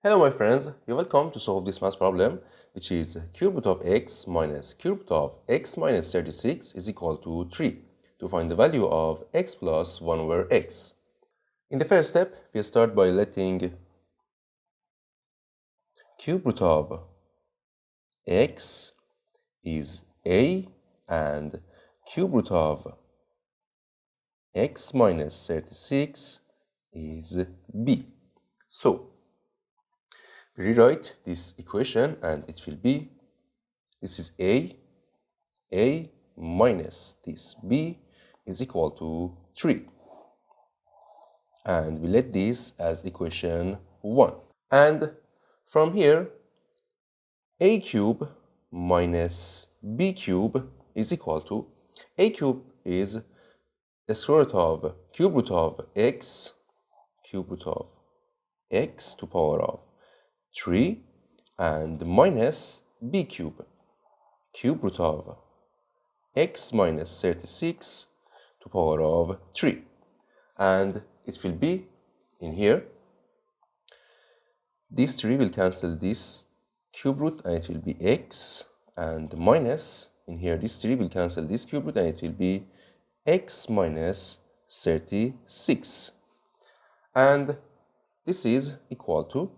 Hello my friends, you're welcome to solve this math problem, which is cube root of x minus cube root of x minus 36 is equal to 3, to find the value of x plus 1 over x. In the first step, we'll start by letting cube root of x is a and cube root of x minus 36 is b. So, we rewrite this equation and it will be, this is a minus this b is equal to 3. And we let this as equation 1. And from here, a cube minus b cube is equal to, a cube is the square root of cube root of x to power of 3 and minus b cube root of x minus 36 to power of 3. And it will be in here, this 3 will cancel this cube root and it will be x, and minus in here this 3 will cancel this cube root and it will be x minus 36. And this is equal to,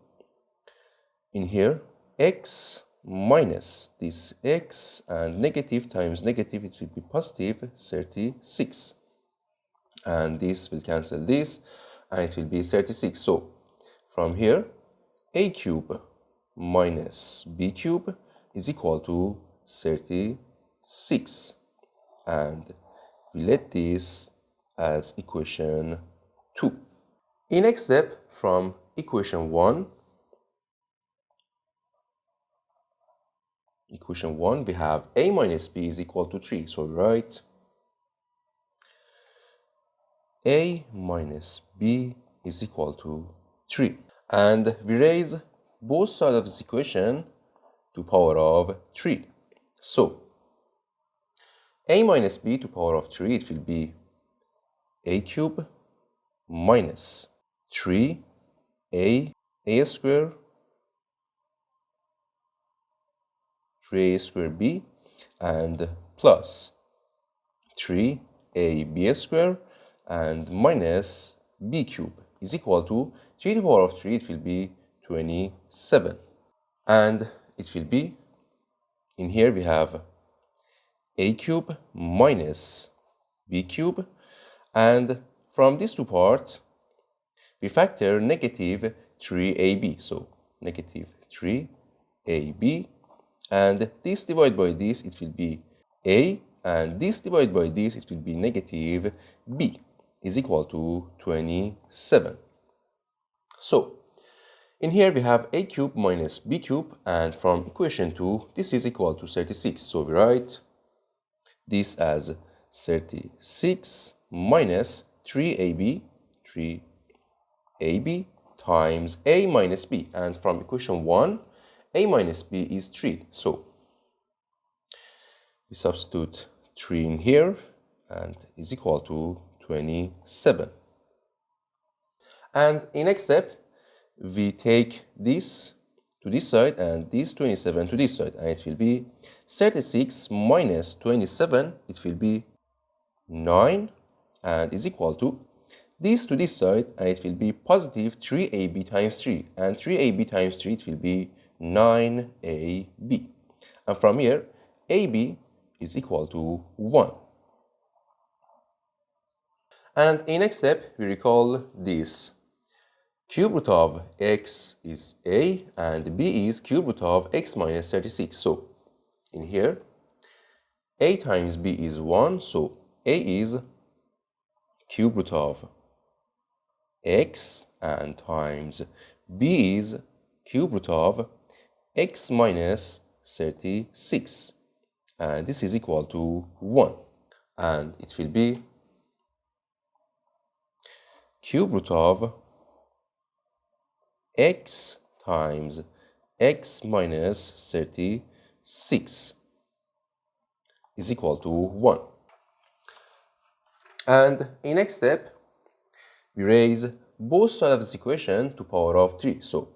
in here, x minus this x, and negative times negative, it will be positive 36. And this will cancel this, and it will be 36. So, from here, a cube minus b cube is equal to 36. And we let this as equation 2. In next step, from equation 1, we have a minus b is equal to 3. So we write a minus b is equal to 3. And we raise both sides of this equation to power of 3. So a minus b to power of 3, it will be a cube minus 3a square 3a square b, and plus 3ab square and minus b cube is equal to 3 to the power of 3, it will be 27. And it will be, in here we have a cube minus b cube, and from these two parts we factor negative 3ab, so negative 3ab, and this divided by this, it will be a, and this divided by this, it will be negative b is equal to 27. So, in here we have a cube minus b cube, and from equation 2, this is equal to 36. So we write this as 36 minus 3ab times a minus b, and from equation 1, a minus b is 3. So we substitute 3 in here and is equal to 27. And in next step, we take this to this side and this 27 to this side, and it will be 36 minus 27, it will be 9, and is equal to this to this side, and it will be positive 3ab times 3, and 3ab times 3, it will be 9ab. And from here, ab is equal to 1. And in next step, we recall this. Cube root of x is a, and b is cube root of x minus 36. So, in here, a times b is 1, so a is cube root of x, and times b is cube root of x minus 36, and this is equal to 1, and it will be cube root of x times x minus 36 is equal to 1. And in next step, we raise both sides of this equation to power of 3. So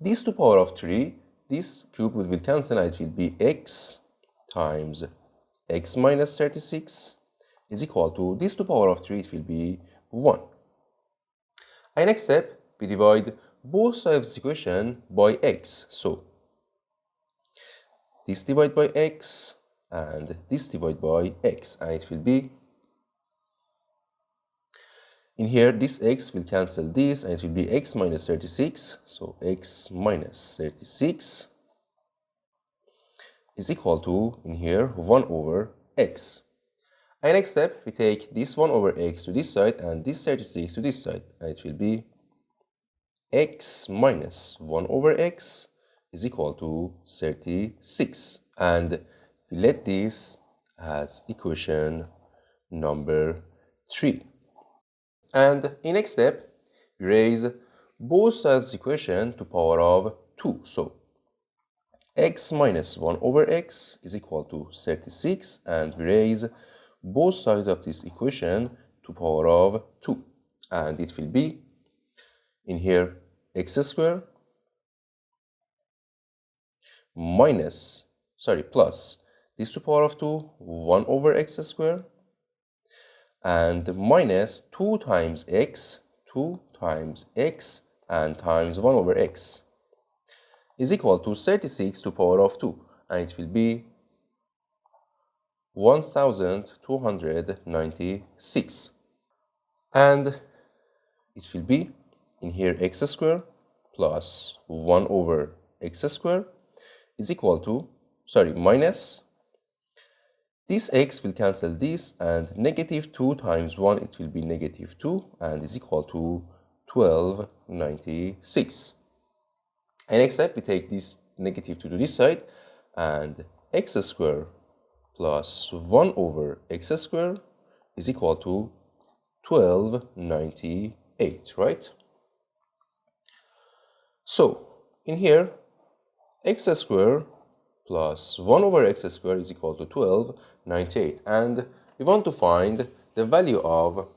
This to power of 3, this cube will cancel and it will be x times x minus 36 is equal to this to power of 3, it will be 1. And next step, we divide both sides of this equation by x. So this divided by x and this divided by x, and it will be, in here this x will cancel this and it will be x minus 36. So x minus 36 is equal to, in here, 1 over x. And next step, we take this 1 over x to this side and this 36 to this side, and it will be x minus 1 over x is equal to 36. And we let this as equation number 3. And in next step, we raise both sides of the equation to power of 2. So x minus 1 over x is equal to 36, and we raise both sides of this equation to power of 2. And it will be, in here, x squared plus this to power of 2, 1 over x squared, and minus 2 times x, and times 1 over x is equal to 36 to power of 2, and it will be 1296. And it will be, in here, x squared plus 1 over x squared is equal to, minus, this x will cancel this, and negative 2 times 1, it will be negative 2, and is equal to 1296. And next step, we take this negative 2 to this side, and x squared plus 1 over x squared is equal to 1298, right? So, in here, x squared plus 1 over x squared is equal to 1298. And we want to find the value of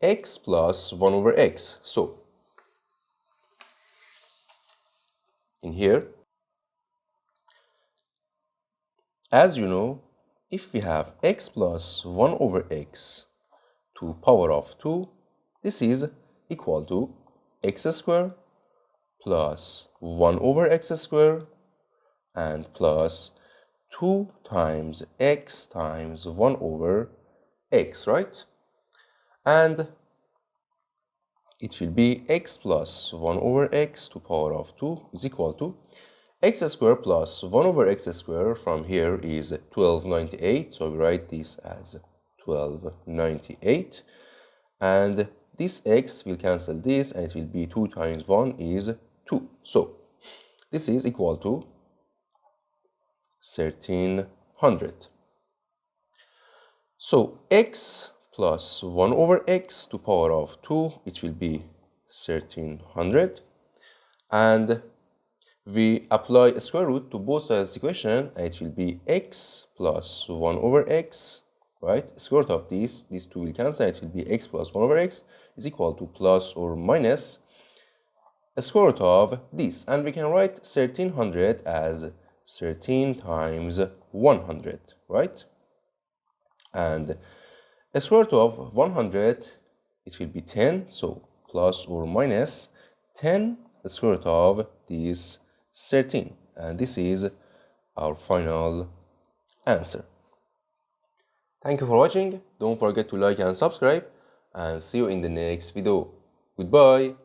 x plus 1 over x. So, in here, as you know, if we have x plus 1 over x to power of 2, this is equal to x squared plus 1 over x squared and plus 2 times x times 1 over x, right? And it will be x plus 1 over x to power of 2 is equal to x squared plus 1 over x squared from here is 1298. So we write this as 1298. And this x will cancel this, and it will be 2 times 1 is 2. So this is equal to 1300. So x plus 1 over x to power of 2, it will be 1300. And we apply a square root to both sides of the equation, and it will be x plus 1 over x, right? Square root of these 2 will cancel, it will be x plus 1 over x is equal to plus or minus a square root of this. And we can write 1300 as 13 times 100, right? And a square root of 100, it will be 10, so plus or minus 10 the square root of this 13. And this is our final answer. Thank you for watching. Don't forget to like and subscribe, and see you in the next video. Goodbye.